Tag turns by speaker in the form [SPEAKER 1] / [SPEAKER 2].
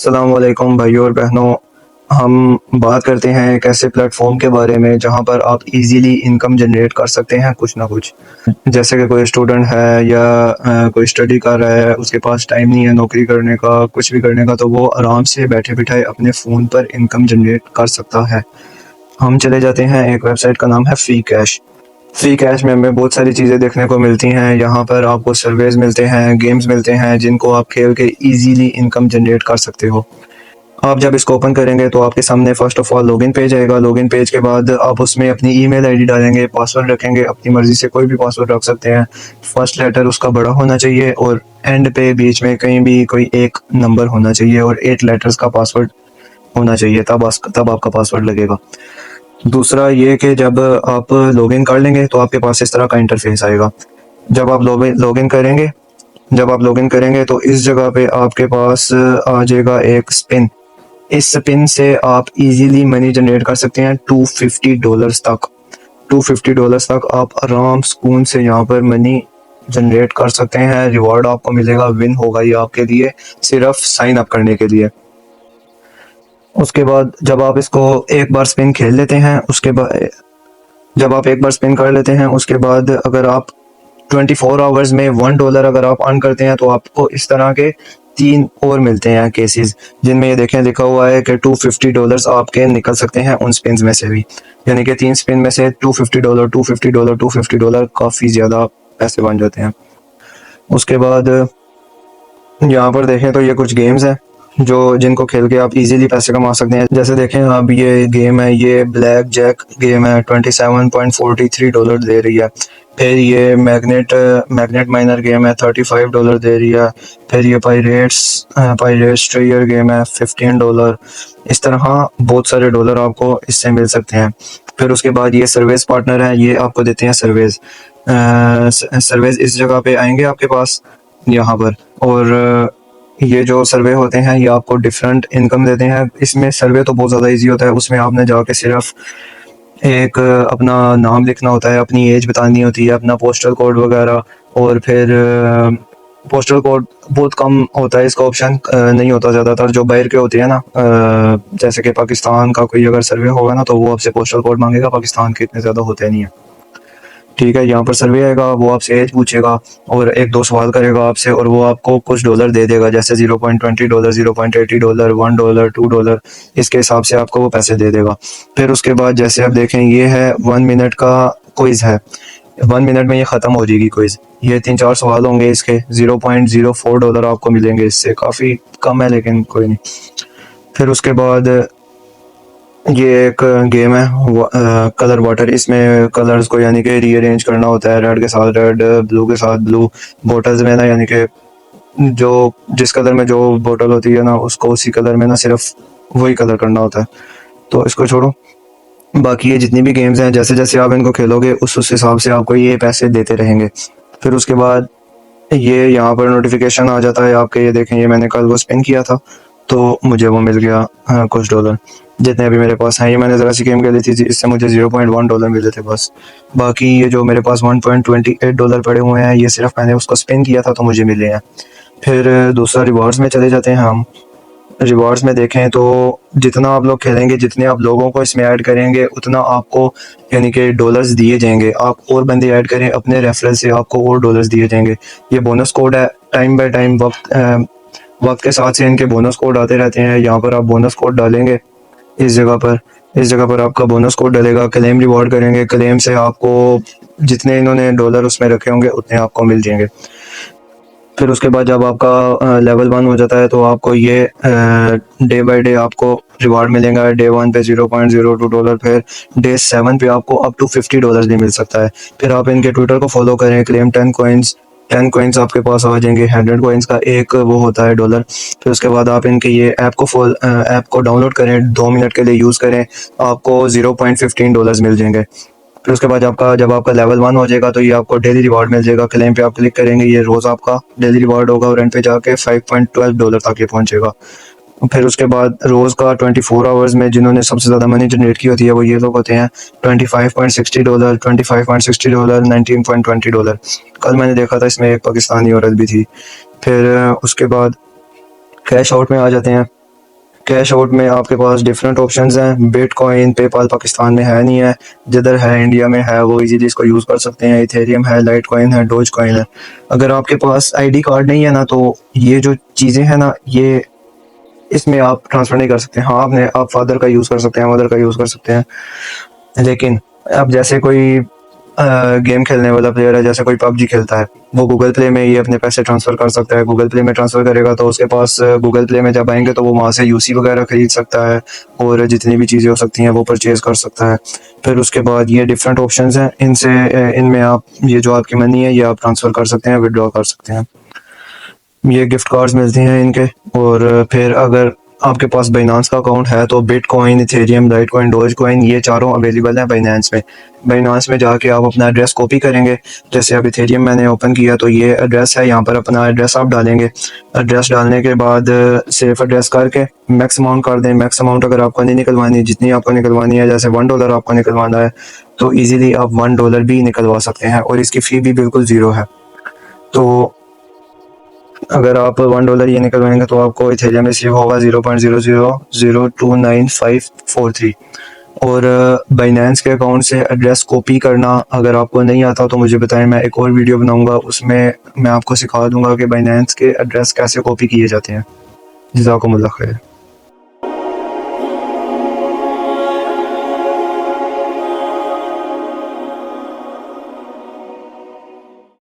[SPEAKER 1] अस्सलाम वालेकुम भाइयों और बहनों। हम बात करते हैं एक ऐसे प्लेटफॉर्म के बारे में जहां पर आप इजीली इनकम जनरेट कर सकते हैं कुछ ना कुछ। जैसे कि कोई स्टूडेंट है या कोई स्टडी कर रहा है, उसके पास टाइम नहीं है नौकरी करने का, कुछ भी करने का, तो वो आराम से बैठे बिठाए अपने फ़ोन पर इनकम जनरेट कर सकता है। हम चले जाते हैं, एक वेबसाइट का नाम है फ्री कैश। फ्री कैश में हमें बहुत सारी चीज़ें देखने को मिलती हैं। यहाँ पर आपको सर्वेज मिलते हैं, गेम्स मिलते हैं जिनको आप खेल के इजीली इनकम जनरेट कर सकते हो। आप जब इसको ओपन करेंगे तो आपके सामने first of all login page आएगा। लॉगिन पेज के बाद आप उसमें अपनी ईमेल आईडी डालेंगे, पासवर्ड रखेंगे, अपनी मर्ज़ी से कोई भी पासवर्ड रख सकते हैं। फर्स्ट लेटर उसका बड़ा होना चाहिए और एंड पे बीच में कहीं भी कोई एक नंबर होना चाहिए और 8 लेटर्स का पासवर्ड होना चाहिए, तब आपका पासवर्ड लगेगा। दूसरा ये कि जब आप लॉगिन कर लेंगे तो आपके पास इस तरह का इंटरफेस आएगा। जब आप लॉगिन करेंगे तो इस जगह पे आपके पास आ जाएगा एक स्पिन। इस स्पिन से आप इजीली मनी जनरेट कर सकते हैं $250 तक। $250 तक आप आराम सुकून से यहाँ पर मनी जनरेट कर सकते हैं। रिवॉर्ड आपको मिलेगा, विन होगा ये आपके लिए सिर्फ साइन अप करने के लिए। उसके बाद जब आप इसको एक बार स्पिन खेल लेते हैं, जब आप एक बार स्पिन कर लेते हैं, उसके बाद अगर आप 24 आवर्स में $1 अगर आप अर्न करते हैं तो आपको इस तरह के 3 और मिलते हैं केसेस, जिनमें ये देखें लिखा हुआ है कि $250 आपके निकल सकते हैं उन स्पिन में से भी। यानी कि 3 स्पिन में से $250 $250 $250 काफ़ी ज़्यादा पैसे बन जाते हैं। उसके बाद यहाँ पर देखें तो ये कुछ गेम्स हैं जिनको खेल के आप इजीली पैसे कमा सकते हैं। जैसे देखें अब ये गेम है, ये ब्लैक जैक गेम है, $27.43 दे रही है। फिर ये मैग्नेट माइनर गेम है, $35 दे रही है। फिर ये पायरेट्स ट्रेयर गेम है, $15। इस तरह बहुत सारे डॉलर आपको इससे मिल सकते हैं। फिर उसके बाद ये सर्विस पार्टनर है, ये आपको देते हैं सर्वेज इस जगह पे आएंगे आपके पास यहाँ पर। और ये जो सर्वे होते हैं ये आपको डिफरेंट इनकम देते हैं। इसमें सर्वे तो बहुत ज़्यादा इजी होता है, उसमें आपने जाके सिर्फ एक अपना नाम लिखना होता है, अपनी एज बतानी होती है, अपना पोस्टल कोड वगैरह। और फिर पोस्टल कोड बहुत कम होता है, इसका ऑप्शन नहीं होता ज़्यादातर। जो बाहर के होते हैं ना, जैसे कि पाकिस्तान का कोई अगर सर्वे होगा ना तो वो आपसे पोस्टल कोड मांगेगा, पाकिस्तान के इतने ज़्यादा होते नहीं हैं। ठीक है, यहाँ पर सर्वे आएगा, वो आपसे एज पूछेगा और एक दो सवाल करेगा आपसे और वो आपको कुछ डॉलर दे देगा, जैसे $0.20 $0.80 $1 $2। इसके हिसाब से आपको वो पैसे दे देगा। फिर उसके बाद जैसे आप देखें ये है 1 मिनट का क्विज़ है। 1 मिनट में ये ख़त्म हो जाएगी क्विज़। ये 3-4 सवाल होंगे, इसके $0.04 आपको मिलेंगे। इससे काफ़ी कम है लेकिन कोई नहीं। फिर उसके बाद ये एक गेम है कलर वाटर। इसमें कलर्स को यानी कि रीअरेंज करना होता है, रेड के साथ रेड, ब्लू के साथ ब्लू। बोटल्स में ना यानी कि जो जिस कलर में जो बोतल होती है ना उसको उसी कलर में ना सिर्फ वही कलर करना होता है। तो इसको छोड़ो, बाकी ये जितनी भी गेम्स हैं जैसे जैसे आप इनको खेलोगे उस हिसाब से आपको ये पैसे देते रहेंगे। फिर उसके बाद ये यहाँ पर नोटिफिकेशन आ जाता है आपके। ये देखें, ये मैंने कल वो स्पिन किया था तो मुझे वो मिल गया कुछ डॉलर जितने अभी मेरे पास हैं। ये मैंने ज़रा सी गेम खेली थी, इससे मुझे $0.1 मिले थे बस। बाकी ये जो मेरे पास $1.28 पड़े हुए हैं ये सिर्फ मैंने उसको स्पिन किया था तो मुझे मिले हैं। फिर दूसरा रिवॉर्ड्स में चले जाते हैं हम। रिवॉर्ड्स में देखें तो जितना आप लोग खेलेंगे, जितने आप लोगों को इसमें ऐड करेंगे उतना आपको यानी कि डॉलर्स दिए जाएंगे। आप और बंदे ऐड करें अपने रेफरल से, आपको और डॉलर्स दिए जाएंगे। ये बोनस कोड है, टाइम बाय टाइम वक्त के साथ से इनके बोनस कोड आते रहते हैं। यहाँ पर आप बोनस कोड डालेंगे इस जगह पर आपका बोनस कोड डलेगा। क्लेम रिवॉर्ड करेंगे, क्लेम से आपको जितने इन्होंने डॉलर उसमें रखे होंगे उतने आपको मिल जाएंगे। फिर उसके बाद जब आपका लेवल 1 हो जाता है तो आपको ये डे बाय डे आपको रिवार्ड मिलेगा। डे 1 पे $0.02, फिर डे 7 पे आपको अप टू $50 भी मिल सकता है। फिर आप इनके ट्विटर को फॉलो करें, क्लेम 10 कॉइन्स आपके पास आ जाएंगे। 100 कॉइन्स का एक वो होता है डॉलर। फिर उसके बाद आप इनके ये ऐप को डाउनलोड करें, 2 मिनट के लिए यूज़ करें, आपको $0.15 मिल जाएंगे। फिर उसके बाद जब आपका लेवल 1 हो जाएगा तो ये आपको डेली रिवॉर्ड मिल जाएगा। क्लेम पे आप क्लिक करेंगे, ये रोज़ आपका डेली रिवॉर्ड होगा और एंड पे जाके $5.12 तक ये पहुंचेगा। फिर उसके बाद रोज़ का 24 आवर्स में जिन्होंने सबसे ज़्यादा मनी जनरेट की होती है वो ये लोग होते हैं। $25.60 $25.60 $19.20। कल मैंने देखा था इसमें एक पाकिस्तानी औरत भी थी। फिर उसके बाद कैश आउट में आ जाते हैं। कैश आउट में आपके पास डिफरेंट ऑप्शंस हैं। बिटकॉइन पेपाल पाकिस्तान में है नहीं है, जिधर है इंडिया में है वो इजीली इसको यूज़ कर सकते हैं। इथेरियम है, लाइट कॉइन है, डोज कॉइन है। अगर आपके पास आईडी कार्ड नहीं है ना, तो ये जो चीज़ें हैं ना, ये इसमें आप ट्रांसफ़र नहीं कर सकते। हाँ, आप फादर का यूज़ कर सकते हैं, मदर का यूज़ कर सकते हैं, लेकिन अब जैसे कोई गेम खेलने वाला प्लेयर है, जैसे कोई पबजी खेलता है, वो गूगल प्ले में ये अपने पैसे ट्रांसफ़र कर सकता है। गूगल प्ले में ट्रांसफ़र करेगा तो उसके पास गूगल प्ले में जब आएंगे तो वो वहाँ से यूसी वगैरह ख़रीद सकता है और जितनी भी चीज़ें हो सकती हैं वो परचेज़ कर सकता है। फिर उसके बाद ये डिफरेंट ऑप्शंस हैं, इनमें आप ये जो आपकी मनी है ये आप ट्रांसफ़र कर सकते हैं, विड्रॉ कर सकते हैं। ये गिफ्ट कार्ड्स मिलते हैं इनके। और फिर अगर आपके पास बाइनांस का अकाउंट है तो बिटकॉइन, इथेरियम, लाइटकॉइन, डोजकॉइन ये चारों अवेलेबल हैं बाइनांस में। बाइनांस में जाके आप अपना एड्रेस कॉपी करेंगे। जैसे अब इथेरियम मैंने ओपन किया तो ये एड्रेस है, यहाँ पर अपना एड्रेस आप डालेंगे। एड्रेस डालने के बाद सेफ एड्रेस करके मैक्स अमाउंट कर दें। मैक्स अमाउंट अगर आपको नहीं निकलवानी, जितनी आपको निकलवानी है, जैसे $1 आपको निकलवाना है तो ईजिली आप $1 भी निकलवा सकते हैं और इसकी फ़ी भी बिल्कुल ज़ीरो है। तो अगर आप $1 ये निकलवाएंगे तो आपको इथेरियम रिसीव होगा 0.00029543। और बाइनेंस के अकाउंट से एड्रेस कॉपी करना अगर आपको नहीं आता तो मुझे बताएं, मैं एक और वीडियो बनाऊंगा, उसमें मैं आपको सिखा दूंगा कि बाइनेंस के एड्रेस कैसे कॉपी किए जाते हैं। जज़ाकुमुल्लाह खैर।